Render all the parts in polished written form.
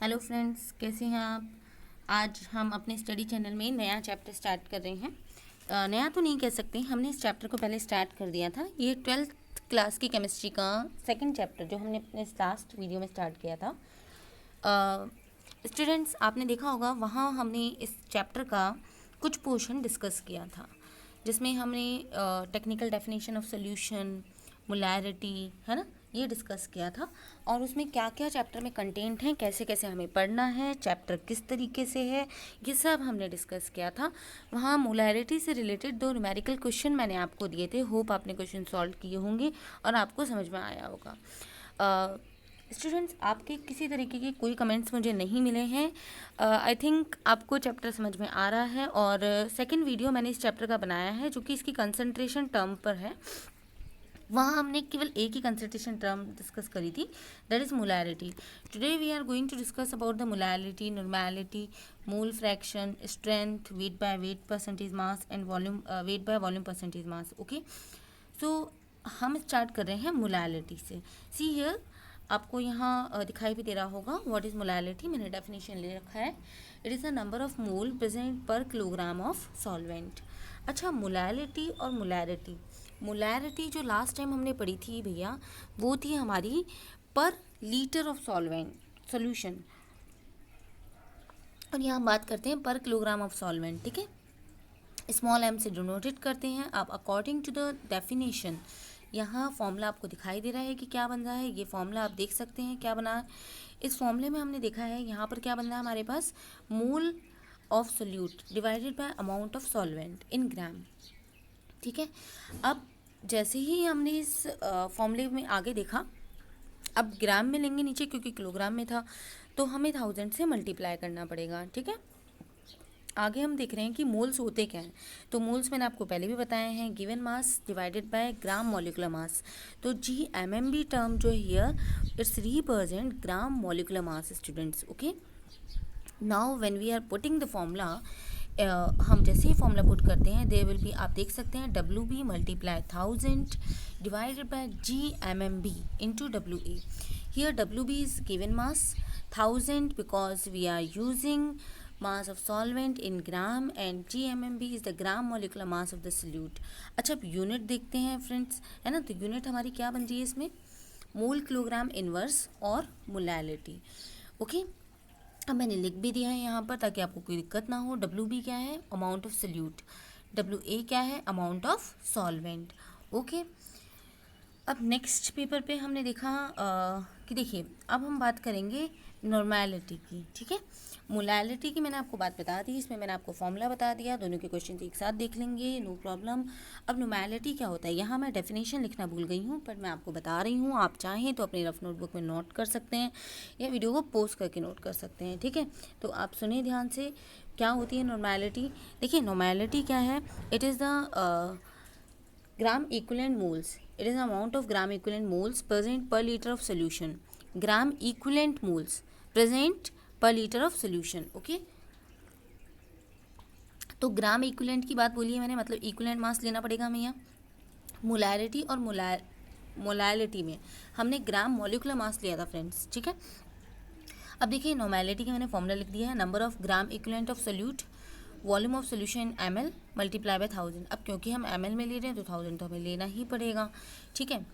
Hello friends, कैसे हैं आप। आज हम अपने स्टडी चैनल में नया चैप्टर स्टार्ट कर रहे हैं। नया तो नहीं कह सकते, हमने इस चैप्टर को पहले स्टार्ट कर दिया था। ये 12th क्लास की केमिस्ट्री का सेकंड चैप्टर जो हमने अपने लास्ट वीडियो में स्टार्ट किया था। स्टूडेंट्स, आपने देखा होगा वहाँ हमने इस चैप्टर का कुछ पोर्शन डिस्कस किया था, जिसमें हमने technical definition of solution, molarity, है ना, ये डिस्कस किया था। और उसमें क्या क्या चैप्टर में कंटेंट है, कैसे कैसे हमें पढ़ना है, चैप्टर किस तरीके से है, ये सब हमने डिस्कस किया था। वहाँ मोलैरिटी से रिलेटेड 2 न्यूमेरिकल क्वेश्चन मैंने आपको दिए थे। होप आपने क्वेश्चन सॉल्व किए होंगे और आपको समझ में आया होगा। स्टूडेंट्स, आपके किसी तरीके के कोई कमेंट्स मुझे नहीं मिले हैं। आई थिंक आपको चैप्टर समझ में आ रहा है। और सेकंड वीडियो मैंने इस चैप्टर का बनाया है जो कि इसकी कंसंट्रेशन टर्म पर है। वहाँ हमने केवल एक ही कंसंट्रेशन टर्म डिस्कस करी थी, that is molarity. Today we are going to discuss about the molarity, normality, mole fraction, strength, weight by weight percentage mass and volume, weight by volume percentage mass. Okay, so हम start कर रहे हैं molarity से। See here, आपको यहाँ दिखाई भी दे रहा होगा व्हाट इज़ मोलैरिटी। मैंने डेफिनेशन ले रखा है। It is the number of mole present पर किलोग्राम ऑफ सॉल्वेंट। अच्छा, मोलैलिटी और मोलैरिटी। मोलैरिटी जो लास्ट टाइम हमने पढ़ी थी भैया, वो थी हमारी पर लीटर ऑफ सॉल्वेंट सोल्यूशन, और यहाँ हम बात करते हैं पर किलोग्राम ऑफ सॉल्वेंट। ठीक है, स्मॉल एम से डिनोटेड करते हैं। आप अकॉर्डिंग टू द डेफिनेशन, यहाँ फॉर्मूला आपको दिखाई दे रहा है कि क्या बन रहा है। ये फॉर्मूला आप देख सकते हैं क्या बना है। इस फॉर्मूले में हमने देखा है यहाँ पर क्या बन रहा है हमारे पास, mole of solute divided by amount of solvent in gram. ठीक है, अब जैसे ही हमने इस फॉर्मूले में आगे देखा, अब ग्राम में लेंगे नीचे क्योंकि किलोग्राम में था, तो हमें 1000 से मल्टीप्लाई करना पड़ेगा। ठीक है, आगे हम देख रहे हैं कि मोल्स होते क्या हैं। तो मोल्स मैंने आपको पहले भी बताए हैं, given mass divided by gram molecular mass. तो GMMB टर्म जो है here, it's represent gram molecular mass students. Okay, now when we are putting the formula, हम जैसे ही फॉर्मूला पुट करते हैं, दे विल बी, आप देख सकते हैं, WB multiply 1000 divided by GMMB into WA। Here WB is given mass 1000 because we are using mass of solvent in gram, and GMMB is the gram molecular mass of the solute. अच्छा, अब unit देखते हैं friends, है ना। तो unit हमारी क्या बन रही है इसमें, मोल किलोग्राम इनवर्स और मोलैलिटी। ओके, अब मैंने लिख भी दिया है यहाँ पर ताकि आपको कोई दिक्कत ना हो। WB क्या है, अमाउंट ऑफ सोल्यूट। WA क्या है, अमाउंट ऑफ सॉल्वेंट। ओके, अब नेक्स्ट पेपर पे हमने देखा कि देखिए, अब हम बात करेंगे नॉर्मैलिटी की। ठीक है, मोलैलिटी की मैंने आपको बात बता दी, इसमें मैंने आपको फॉर्मूला बता दिया, दोनों के क्वेश्चन एक साथ देख लेंगे, नो प्रॉब्लम। अब नॉर्मैलिटी क्या होता है, यहाँ मैं डेफिनेशन लिखना भूल गई हूँ, पर मैं आपको बता रही हूँ। आप चाहें तो अपनी रफ नोटबुक में नोट कर सकते हैं या वीडियो को पॉज करके नोट कर सकते हैं। ठीक है, तो आप सुनिए ध्यान से, क्या होती है नॉर्मैलिटी। देखिए, नॉर्मैलिटी क्या है, it is the gram equivalent moles, it is the amount of gram equivalent moles present per liter of solution, gram equivalent moles present per liter of solution। Okay, तो ग्राम इक्विवेलेंट की बात बोली है मैंने, मतलब equivalent mass लेना पड़ेगा हमें यहाँ। मोलैरिटी और मोलैलिटी में हमने ग्राम मॉलिक्यूलर मास लिया था फ्रेंड्स। ठीक है, अब देखिए, नॉर्मैलिटी का मैंने फॉर्मूला लिख दिया है, number of gram equivalent of solute, volume of solution ml multiply by 1000। अब क्योंकि हम ml में ले रहे हैं तो 1000 तो हमें लेना ही पड़ेगा। ठीक है,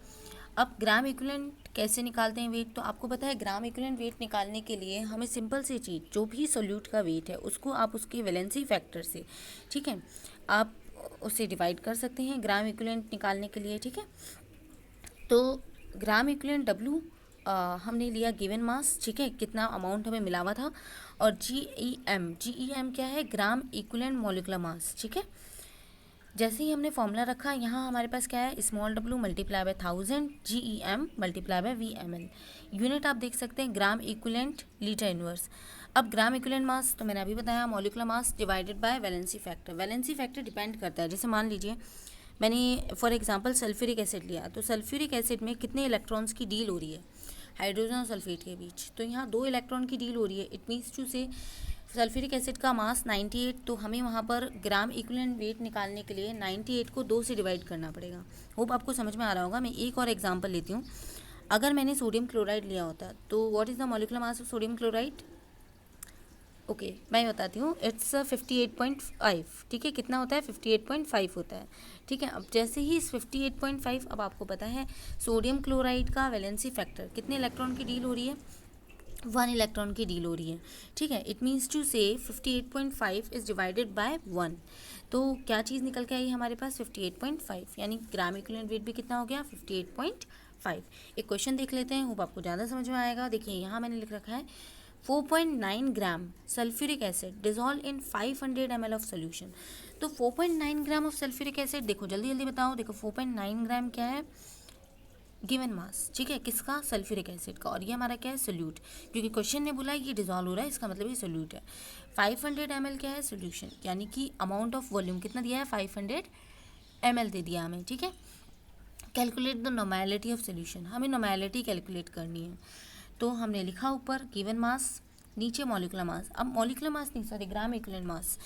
अब ग्राम इक्विवेलेंट कैसे निकालते हैं वेट, तो आपको पता है ग्राम इक्विवेलेंट वेट निकालने के लिए हमें सिंपल सी चीज़, जो भी सोल्यूट का वेट है उसको आप उसके वैलेंसी फैक्टर से, ठीक है, आप उसे डिवाइड कर सकते हैं ग्राम इक्विवेलेंट निकालने के लिए। ठीक है, तो ग्राम इक्विवेलेंट W हमने लिया गिवन मास। ठीक है, कितना अमाउंट हमें मिला हुआ था, और GEM क्या है, ग्राम इक्विवेलेंट मॉलिक्यूलर मास। ठीक है, जैसे ही हमने फॉर्मूला रखा, यहाँ हमारे पास क्या है, small w multiply by 1000 GEM multiply by VML। Unit आप देख सकते हैं, ग्राम इक्विवेलेंट लीटर इनवर्स। अब ग्राम इक्विवेलेंट मास तो मैंने अभी बताया, molecular mass divided bye valency factor. Valency factor depend करता है, जैसे मान लीजिए मैंने फॉर एग्जांपल सल्फ्यूरिक एसिड लिया, तो सल्फ्यूरिक एसिड में कितने इलेक्ट्रॉन्स की डील हो रही है हाइड्रोजन और सल्फेट के बीच, तो यहाँ 2 इलेक्ट्रॉन की डील हो रही है। इट मीन्स टू से सल्फ्यूरिक एसिड का मास 98, तो हमें वहाँ पर ग्राम इक्विवेलेंट वेट निकालने के लिए 98 को 2 से डिवाइड करना पड़ेगा। होप आपको समझ में आ रहा होगा। मैं एक और एग्जांपल लेती हूँ। अगर मैंने सोडियम क्लोराइड लिया होता, तो what is the molecular mass of sodium chloride, okay मैं बताती हूँ, इट्स 58.5, ठीक है, कितना होता है 58.5 होता है, ठीक है। अब जैसे ही इस 58.5, अब आपको पता है सोडियम क्लोराइड का वैलेंसी फैक्टर कितने इलेक्ट्रॉन की डील हो रही है, 1 इलेक्ट्रॉन की डील हो रही है, ठीक है। इट मीन्स टू से 58.5 इज डिवाइडेड बाय 1, तो क्या चीज़ निकल के आई हमारे पास 58.5, यानी ग्राम इक्विवेलेंट वेट भी कितना हो गया 58.5। एक क्वेश्चन देख लेते हैं, होप आपको ज़्यादा समझ में आएगा। देखिए यहाँ मैंने लिख रखा है 4.9 gram sulphuric acid dissolve in 500 ml of solution. तो 4.9 ग्राम ऑफ सल्फ्यूरिक एसिड, देखो जल्दी जल्दी बताओ, देखो 4.9 ग्राम क्या है, गिवन मास, ठीक है, किसका, सल्फ्यूरिक एसिड का, और ये हमारा क्या है सोल्यूट, क्योंकि क्वेश्चन ने बोला ये डिजॉल्व हो रहा है, इसका मतलब ये सोल्यूट है। 500 ml क्या है सोल्यूशन, यानी कि अमाउंट ऑफ वॉल्यूम कितना दिया है 500 ml दे दिया हमें, ठीक है। Calculate the normality of solution, हमें नॉर्मेलिटी कैलकुलेट करनी है, तो हमने लिखा ऊपर गिवन मास, नीचे मॉलिक्यूलर मास। अब मॉलिक्यूलर मास नहीं, सॉरी, ग्राम इक्विवेलेंट मास।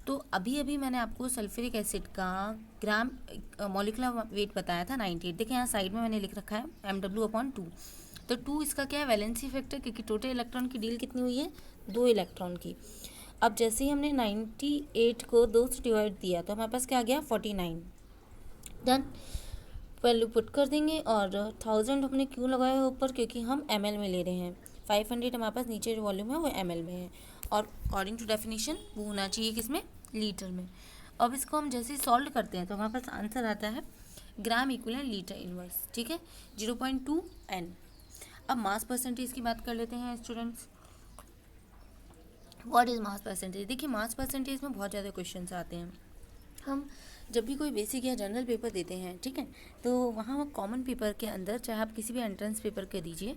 तो अभी अभी मैंने आपको सल्फ्यूरिक एसिड का ग्राम मॉलिक्यूलर वेट बताया था 98। देखिए यहाँ साइड में मैंने लिख रखा है mw/2, तो 2 इसका क्या है वैलेंसी फैक्टर, क्योंकि टोटल इलेक्ट्रॉन की डील कितनी हुई है 2 इलेक्ट्रॉन की। अब जैसे ही हमने 98 को 2 से डिवाइड दिया तो हमारे पास क्या आ गया 49, डन। वैल्यू पुट कर देंगे, और 1000 हमने क्यों लगाया है ऊपर, क्योंकि हम ml में ले रहे हैं, 500 हमारे पास नीचे जो वॉल्यूम है वो ml में है, और अकॉर्डिंग टू डेफिनेशन वो होना चाहिए किसमें, लीटर में। अब इसको हम जैसे सॉल्व करते हैं तो हमारे पास आंसर आता है ग्राम इक्विवेलेंट लीटर इनवर्स, ठीक है, 0.2 N। अब मास परसेंटेज की बात कर लेते हैं students. What is mass percentage, देखिए मास परसेंटेज में बहुत ज़्यादा क्वेश्चन आते हैं। हम जब भी कोई बेसिक या जनरल पेपर देते हैं, ठीक है, तो वहाँ कॉमन पेपर के अंदर, चाहे आप किसी भी एंट्रेंस पेपर के दीजिए,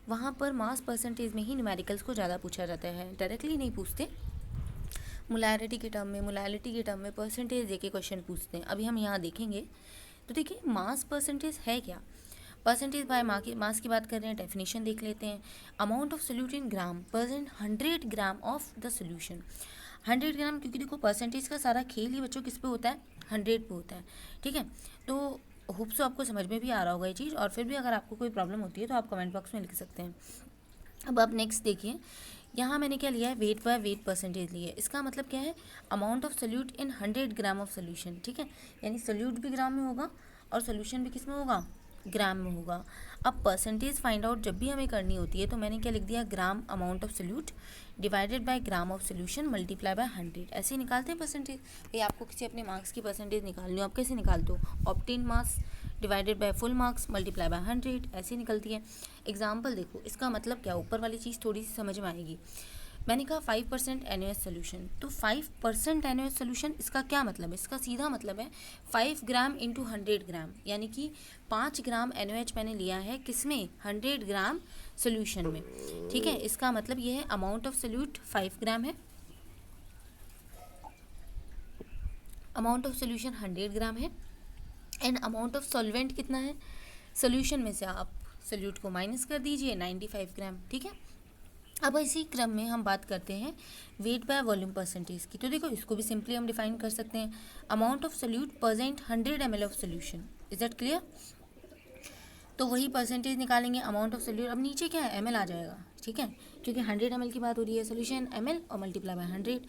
वहाँ पर मास परसेंटेज में ही न्यूमेरिकल्स को ज़्यादा पूछा जाता है, डायरेक्टली नहीं पूछते, मोलैरिटी के टर्म में परसेंटेज देके क्वेश्चन पूछते हैं। अभी हम यहाँ देखेंगे, तो देखिए मास परसेंटेज है क्या, परसेंटेज बाय मास की बात कर रहे हैं, डेफिनेशन देख लेते हैं। Amount of solute in gram percent 100 gram of the solution, 100 ग्राम, क्योंकि देखो परसेंटेज का सारा खेल ही बच्चों किस पे होता है 100 पे होता है, ठीक है। तो होप सो आपको समझ में भी आ रहा होगा ये चीज़, और फिर भी अगर आपको कोई प्रॉब्लम होती है तो आप कमेंट बॉक्स में लिख सकते हैं। अब आप नेक्स्ट देखिए, यहाँ मैंने क्या लिया है वेट बाय वेट परसेंटेज लिया है, इसका मतलब क्या है amount of solute in 100 gram of solution, ठीक है, यानी सोल्यूट भी ग्राम में होगा और सोल्यूशन भी किस में होगा, ग्राम में होगा। अब परसेंटेज फाइंड आउट जब भी हमें करनी होती है तो मैंने क्या लिख दिया, gram amount of solute divided by gram of solution multiply by 100, ऐसे ही निकालते हैं परसेंटेज। भाई आपको किसी अपने मार्क्स की परसेंटेज निकालनी हो, आप कैसे निकालते हो, obtain marks divided by full marks multiply by 100, ऐसे निकलती है। एग्जाम्पल देखो, इसका मतलब क्या, ऊपर वाली चीज़ थोड़ी सी समझ में आएगी। मैंने कहा 5% NaOH सोल्यूशन, तो 5% NaOH सोल्यूशन, इसका क्या मतलब है, इसका सीधा मतलब है 5 ग्राम इंटू 100 ग्राम, यानी कि 5 ग्राम NaOH मैंने लिया है किसमें 100 ग्राम सोल्यूशन में, ठीक है। इसका मतलब ये है अमाउंट ऑफ सोल्यूट 5 ग्राम है, अमाउंट ऑफ सोल्यूशन 100 ग्राम है, एंड अमाउंट ऑफ सॉल्वेंट कितना है, सोल्यूशन में से आप सोल्यूट को माइनस कर दीजिए 95 ग्राम, ठीक है। अब इसी क्रम में हम बात करते हैं वेट बाय वॉल्यूम परसेंटेज की, तो देखो इसको भी सिंपली हम डिफाइन कर सकते हैं, amount of solute percent 100 ml of solution, is that clear. तो वही परसेंटेज निकालेंगे अमाउंट ऑफ सोल्यूट, अब नीचे क्या है ml आ जाएगा, ठीक है, क्योंकि 100 ml की बात हो रही है, सोल्यूशन ml और मल्टीप्लाई बाय 100।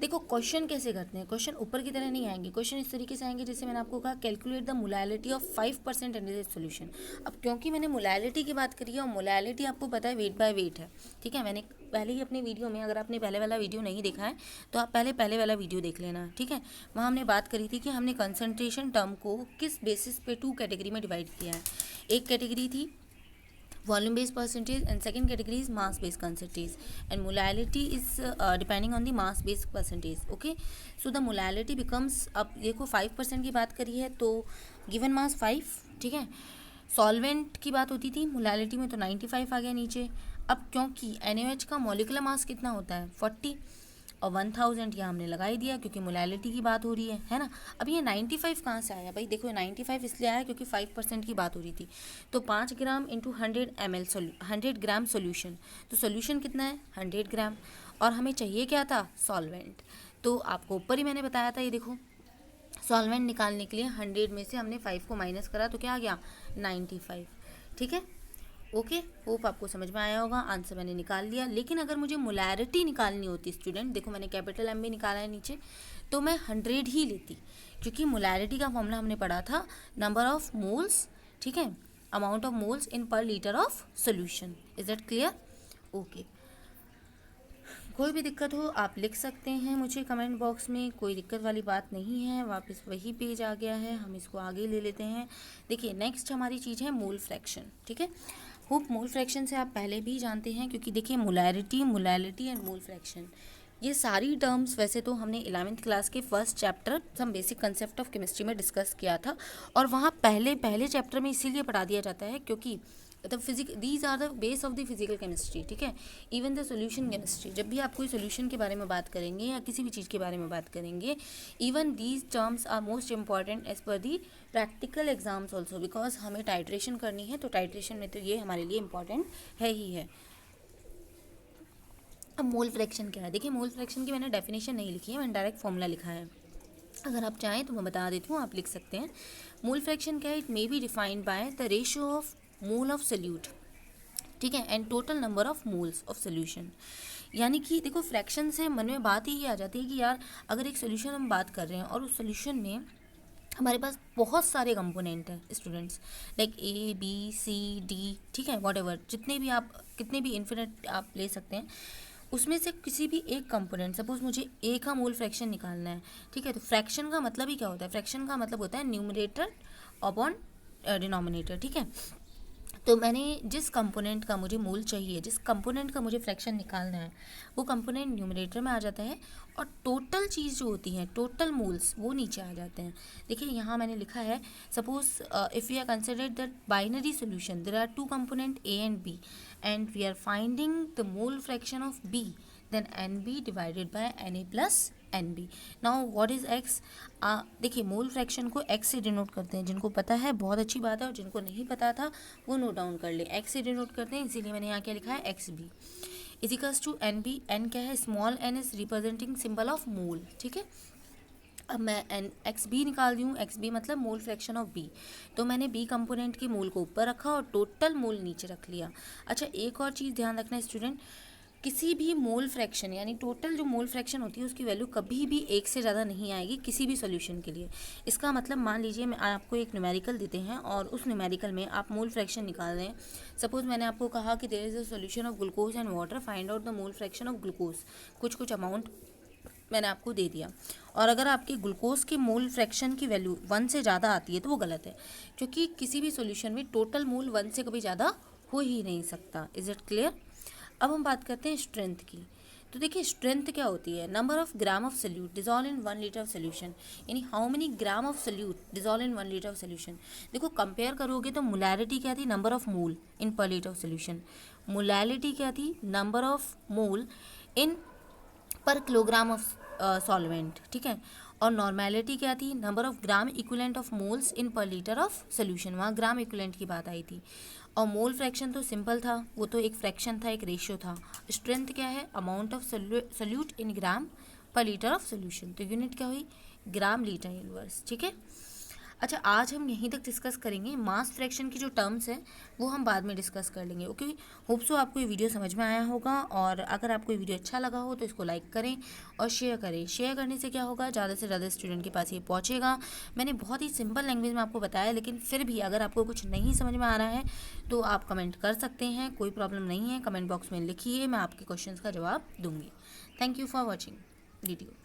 देखो क्वेश्चन कैसे करते हैं, क्वेश्चन ऊपर की तरह नहीं आएंगे, क्वेश्चन इस तरीके से आएंगे जैसे मैंने आपको कहा calculate the molality of 5% NaOH solution. अब क्योंकि मैंने मोलैलिटी की बात करी है और मोलैलिटी आपको पता है वेट बाय वेट है, ठीक है, मैंने पहले ही अपने वीडियो में, अगर आपने पहले वाला वीडियो नहीं देखा है तो आप पहले वाला वीडियो देख लेना, ठीक है। वहाँ हमने बात करी थी कि हमने कंसनट्रेशन टर्म को किस बेसिस पे 2 कैटेगरी में डिवाइड किया है। एक कैटेगरी थी volume based percentage and second category is mass based percentage, and molality is depending on the mass based percentage, okay. So the molality becomes, अब देखो 5% की बात करी है तो given mass 5, ठीक है, सॉल्वेंट की बात होती थी मोलैलिटी में तो 95 आ गया नीचे। अब क्योंकि NaOH का मॉलिक्यूलर मास कितना होता है 40, और 1000 यहाँ हमने लगा ही दिया क्योंकि मोलैलिटी की बात हो रही है ना। अब ये 95 कहाँ से आया, भाई देखो 95 इसलिए आया क्योंकि 5% की बात हो रही थी, तो 5 ग्राम इंटू 100 ml 100 ग्राम सोल्यूशन, तो सोल्यूशन कितना है 100 ग्राम, और हमें चाहिए क्या था सॉल्वेंट, तो आपको ऊपर ही मैंने बताया था, ये देखो सॉल्वेंट निकालने के लिए 100 में से हमने 5 को माइनस करा तो क्या आ गया 95, ठीक है। ओके, होप आपको समझ में आया होगा। आंसर मैंने निकाल लिया, लेकिन अगर मुझे मोलैरिटी निकालनी होती स्टूडेंट, देखो मैंने कैपिटल एम भी निकाला है नीचे, तो मैं 100 ही लेती, क्योंकि मोलैरिटी का फॉर्मूला हमने पढ़ा था नंबर ऑफ मोल्स, ठीक है, अमाउंट ऑफ मोल्स इन पर litre of solution. Is that clear? Okay, कोई भी दिक्कत हो आप लिख सकते हैं मुझे कमेंट बॉक्स में, कोई दिक्कत वाली बात नहीं है। वापस वही पेज आ गया है, हम इसको आगे ले लेते हैं। देखिए नेक्स्ट हमारी चीज़ है मोल फ्रैक्शन, ठीक है। होप मोल फ्रैक्शन से आप पहले भी जानते हैं, क्योंकि देखिए molarity, molality and mole fraction, ये सारी टर्म्स वैसे तो हमने 11th क्लास के first chapter some basic concept of chemistry में डिस्कस किया था, और वहाँ पहले चैप्टर में इसीलिए पढ़ा दिया जाता है क्योंकि the these are the base of the physical chemistry, ठीक है। इवन द सोल्यूशन केमिस्ट्री, जब भी आप कोई सोल्यूशन के बारे में बात करेंगे या किसी भी चीज़ के बारे में बात करेंगे, even these terms are most important as per the practical exams also, because हमें टाइट्रेशन करनी है, तो टाइट्रेशन में तो ये हमारे लिए इंपॉर्टेंट है ही है। अब मोल फ्रैक्शन क्या है? देखिए मोल फ्रैक्शन की मैंने डेफिनेशन नहीं लिखी है, मैंने डायरेक्ट फॉर्मूला लिखा है। अगर आप चाहें तो मैं बता देती हूँ, आप लिख सकते हैं। मोल फ्रैक्शन क्या है? It may be defined by the ratio of mole of solute, ठीक है, and total number of moles of solution. यानी कि देखो फ्रैक्शन से मन में बात ही आ जाती है कि यार अगर एक सोल्यूशन हम बात कर रहे हैं और उस सोल्यूशन में हमारे पास बहुत सारे कंपोनेंट हैं students, like A B C D, ठीक है, वॉट जितने भी आप कितने भी इन्फिनिट आप ले सकते हैं, उसमें से किसी भी एक कंपोनेंट, सपोज मुझे ए का मोल फ्रैक्शन निकालना है, ठीक है, तो फ्रैक्शन का मतलब ही क्या होता है? फ्रैक्शन का मतलब होता है न्यूमरेटर अपॉन डिनोमिनेटर, ठीक है। तो मैंने जिस कंपोनेंट का मुझे मोल चाहिए, जिस कंपोनेंट का मुझे फ्रैक्शन निकालना है, वो कंपोनेंट न्यूमरेटर में आ जाता है, और टोटल चीज़ जो होती है, टोटल मोल्स, वो नीचे आ जाते हैं। देखिए यहाँ मैंने लिखा है, suppose if we are considered that binary solution, there are two component A and B, and we are finding the mole fraction of B, then n B divided by n A plus n B. Now what is x? देखिए mole fraction को x से denote करते हैं, जिनको पता है बहुत अच्छी बात है, और जिनको नहीं पता था वो नोट डाउन कर ले। एक्स से डिनोट करते हैं, इसीलिए मैंने यहाँ क्या लिखा है, x B equals to n B. एन क्या है? Small n is representing symbol of mole, ठीक है। अब मैं एन एक्स बी निकाल दी हूँ, एक्स बी मतलब मोल फ्रैक्शन ऑफ बी, तो मैंने बी कंपोनेंट के मोल को ऊपर रखा और टोटल मोल नीचे रख लिया। अच्छा एक और चीज़ ध्यान रखना है स्टूडेंट, किसी भी मोल फ्रैक्शन यानी टोटल जो मोल फ्रैक्शन होती है उसकी वैल्यू कभी भी एक से ज़्यादा नहीं आएगी किसी भी सॉल्यूशन के लिए। इसका मतलब मान लीजिए मैं आपको एक न्यूमेरिकल देते हैं और उस न्यूमेरिकल में आप मोल फ्रैक्शन निकाल रहे हैं। सपोज मैंने आपको कहा कि there is a solution of glucose and water, find out the mole fraction of glucose, कुछ अमाउंट मैंने आपको दे दिया, और अगर आपके ग्लूकोज के मोल फ्रैक्शन की वैल्यू 1 से ज़्यादा आती है तो वो गलत है, क्योंकि किसी भी सॉल्यूशन में टोटल मोल 1 से कभी ज़्यादा हो ही नहीं सकता। Is it clear? अब हम बात करते हैं स्ट्रेंथ की। तो देखिए स्ट्रेंथ क्या होती है? Number of gram of solute dissolve in 1 litre of solution, यानी how many gram of solute dissolve in 1 litre of solution. देखो कंपेयर करोगे तो मोलैरिटी क्या थी? नंबर ऑफ मोल इन पर लीटर ऑफ सोल्यूशन। मोलैलिटी क्या थी? नंबर ऑफ मोल इन पर किलोग्राम ऑफ सॉल्वेंट, ठीक है। और नॉर्मेलिटी क्या थी? Number of gram equivalent of moles इन पर लीटर ऑफ सोल्यूशन, वहाँ ग्राम इक्विवेलेंट की बात आई थी। और मोल फ्रैक्शन तो सिंपल था, वो तो एक फ्रैक्शन था, एक रेशियो था। स्ट्रेंथ क्या है? अमाउंट ऑफ सोल्यूट इन ग्राम पर लीटर ऑफ सोल्यूशन, तो यूनिट क्या हुई? ग्राम लीटर इनवर्स, ठीक है। अच्छा आज हम यहीं तक डिस्कस करेंगे, मास फ्रैक्शन की जो टर्म्स हैं वो हम बाद में डिस्कस कर लेंगे। ओके, होप सो आपको ये वीडियो समझ में आया होगा, और अगर आपको ये वीडियो अच्छा लगा हो तो इसको लाइक करें और शेयर करें। शेयर करने से क्या होगा? ज़्यादा से ज़्यादा स्टूडेंट के पास ये पहुँचेगा। मैंने बहुत ही सिंपल लैंग्वेज में आपको बताया, लेकिन फिर भी अगर आपको कुछ नहीं समझ में आ रहा है तो आप कमेंट कर सकते हैं, कोई प्रॉब्लम नहीं है। कमेंट बॉक्स में लिखिए, मैं आपके क्वेश्चन का जवाब दूँगी। Thank you for watching video.